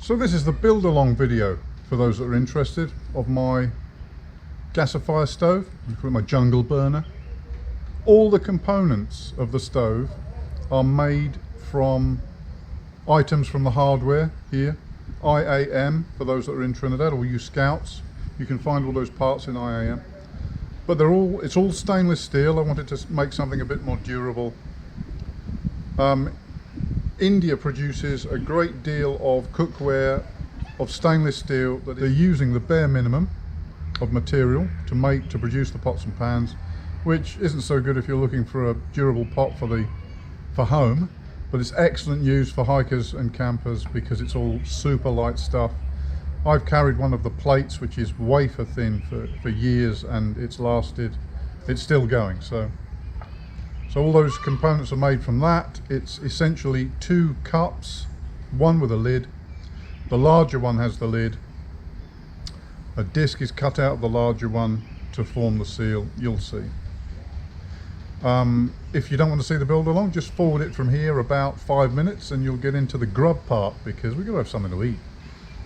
So this is the build along video for those that are interested of my gasifier stove. You call it my jungle burner. All the components of the stove are made from items from the hardware here. IAM for those that are in Trinidad or use Scouts. You can find all those parts in IAM. But it's all stainless steel. I wanted to make something a bit more durable. India produces a great deal of cookware of stainless steel that they're using the bare minimum of material to produce the pots and pans, which isn't so good if you're looking for a durable pot for home, but it's excellent use for hikers and campers because it's all super light stuff. I've carried one of the plates which is wafer thin for years and it's still going. So all those components are made from that. It's essentially 2 cups, one with a lid. The larger one has the lid. A disc is cut out of the larger one to form the seal. You'll see. If you don't want to see the build along, just forward it from here about 5 minutes and you'll get into the grub part because we've got to have something to eat.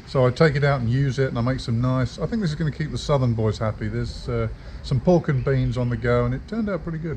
So I take it out and use it and I make some nice, I think this is going to keep the southern boys happy. There's some pork and beans on the go and it turned out pretty good.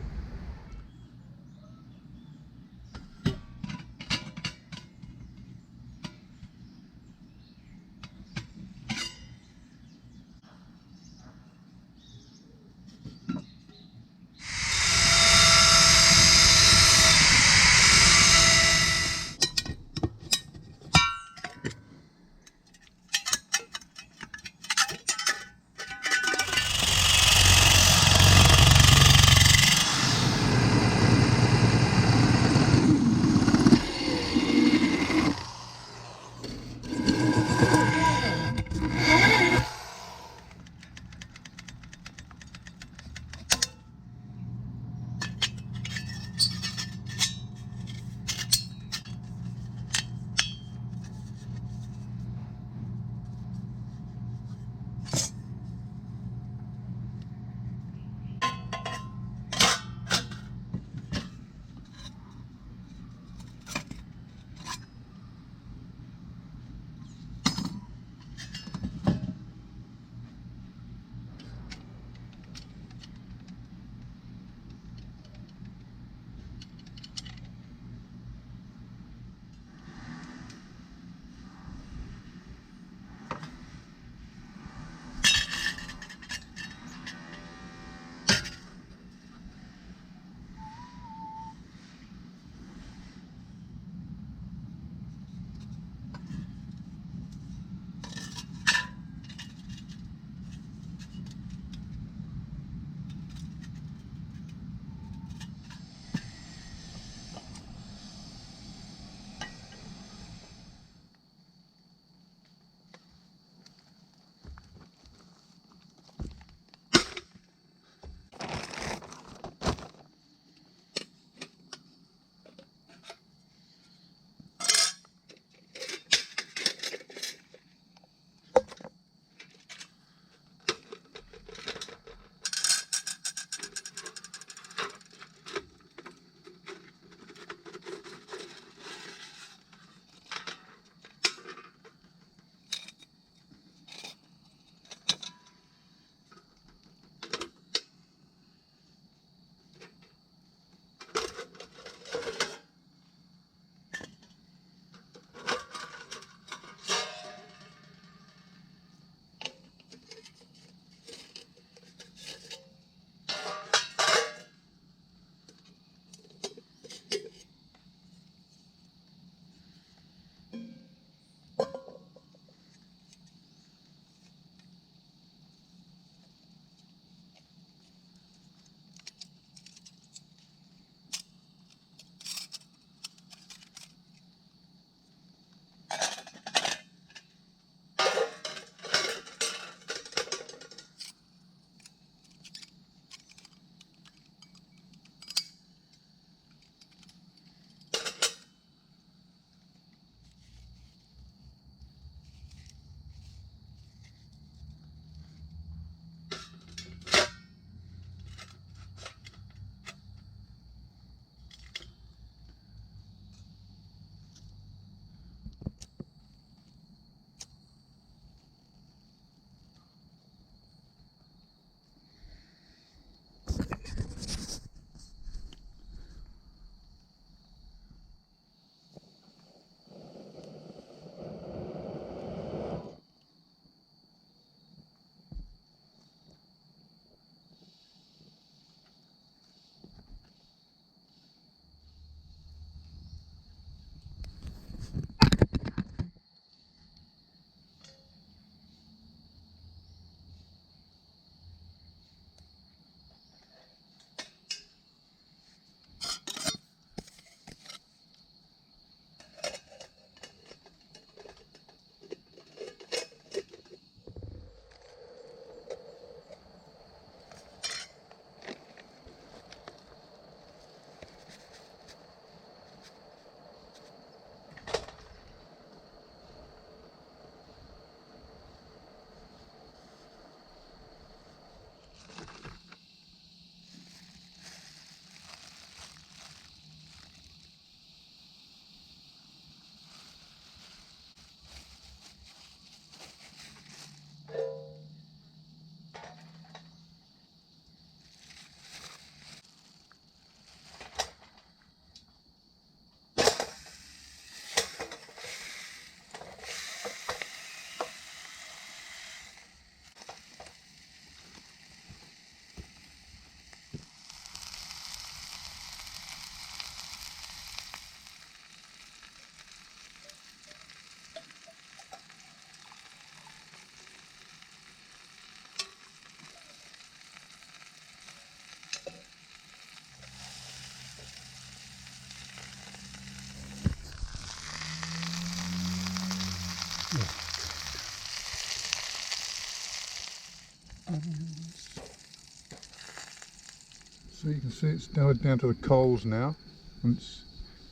So you can see it's dialed down to the coals now. And it's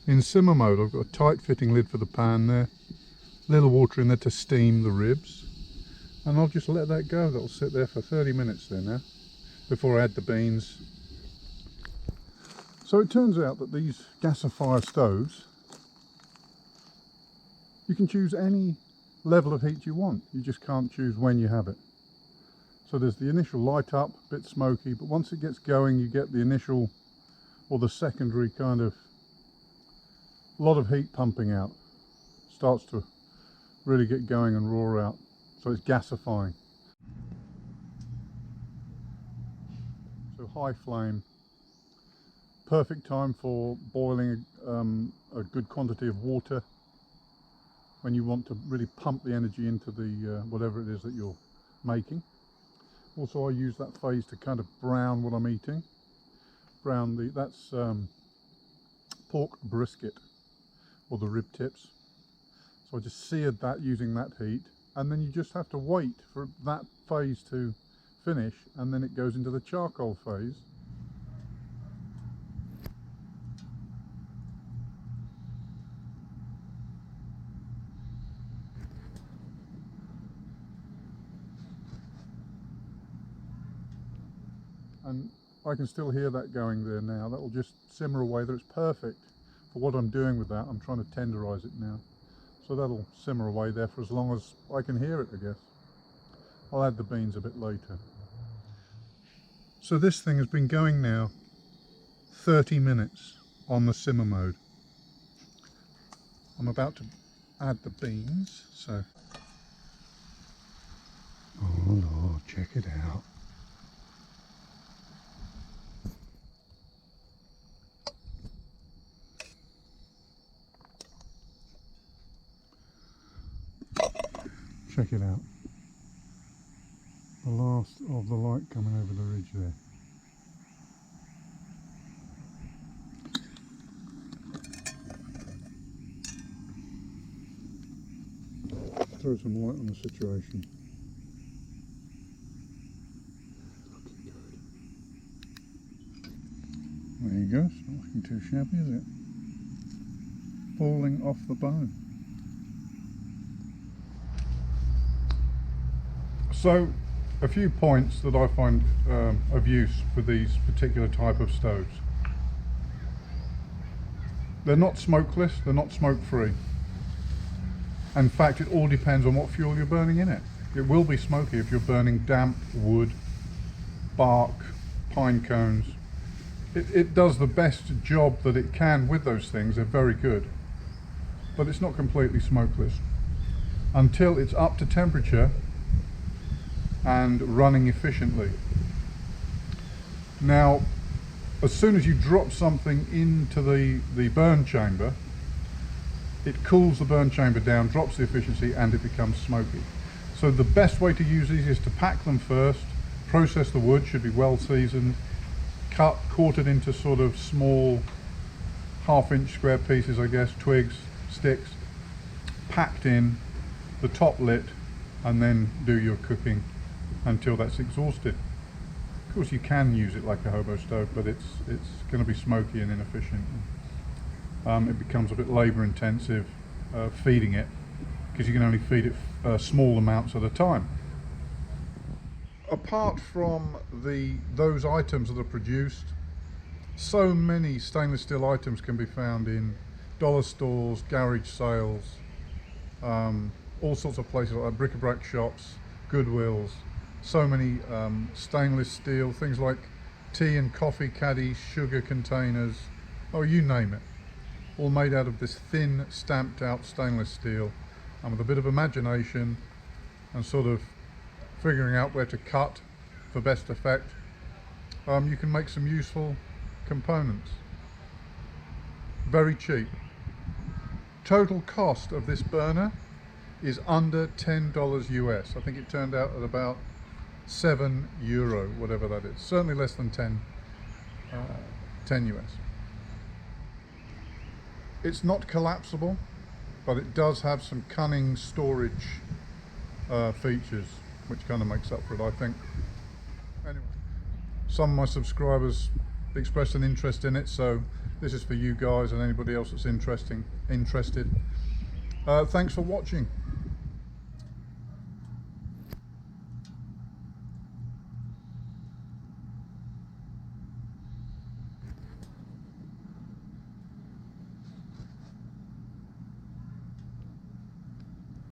in simmer mode. I've got a tight fitting lid for the pan there. Little water in there to steam the ribs. And I'll just let that go. That'll sit there for 30 minutes there now, before I add the beans. So it turns out that these gasifier stoves, you can choose any level of heat you want. You just can't choose when you have it. So there's the initial light up, a bit smoky, but once it gets going, you get the initial or the secondary kind of lot of heat pumping out. Starts to really get going and roar out. So it's gasifying. So high flame, perfect time for boiling a good quantity of water when you want to really pump the energy into the whatever it is that you're making. Also, I use that phase to kind of brown what I'm eating. That's pork brisket, or the rib tips. So I just seared that using that heat, and then you just have to wait for that phase to finish, and then it goes into the charcoal phase. And I can still hear that going there now. That will just simmer away. That's perfect for what I'm doing with that. I'm trying to tenderize it now. So that'll simmer away there for as long as I can hear it, I guess. I'll add the beans a bit later. So this thing has been going now 30 minutes on the simmer mode. I'm about to add the beans, so... Oh Lord, check it out. Check it out. The last of the light coming over the ridge there. Throw some light on the situation. Looking good. There you go. It's not looking too shabby, is it? Falling off the bone. So, a few points that I find of use for these particular type of stoves. They're not smokeless, they're not smoke-free. In fact, it all depends on what fuel you're burning in it. It will be smoky if you're burning damp wood, bark, pine cones. It does the best job that it can with those things. They're very good. But it's not completely smokeless. Until it's up to temperature and running efficiently. Now, as soon as you drop something into the burn chamber, it cools the burn chamber down, drops the efficiency, and it becomes smoky. So the best way to use these is to pack them first, process the wood, should be well seasoned, quartered into sort of small half-inch square pieces, I guess, twigs, sticks, packed in, the top lit, and then do your cooking until that's exhausted. Of course, you can use it like a hobo stove, but it's going to be smoky and inefficient. It becomes a bit labour intensive feeding it, because you can only feed it small amounts at a time. Apart from those items that are produced, so many stainless steel items can be found in dollar stores, garage sales, all sorts of places like that, bric-a-brac shops, Goodwills. So many stainless steel, things like tea and coffee caddies, sugar containers, oh, you name it. All made out of this thin, stamped out stainless steel, and with a bit of imagination and sort of figuring out where to cut for best effect, you can make some useful components. Very cheap. Total cost of this burner is under $10 US. I think it turned out at about €7, whatever that is. Certainly less than 10 US. It's not collapsible, but it does have some cunning storage features, which kind of makes up for it, I think. Anyway, some of my subscribers expressed an interest in it, so this is for you guys and anybody else that's interested. Thanks for watching.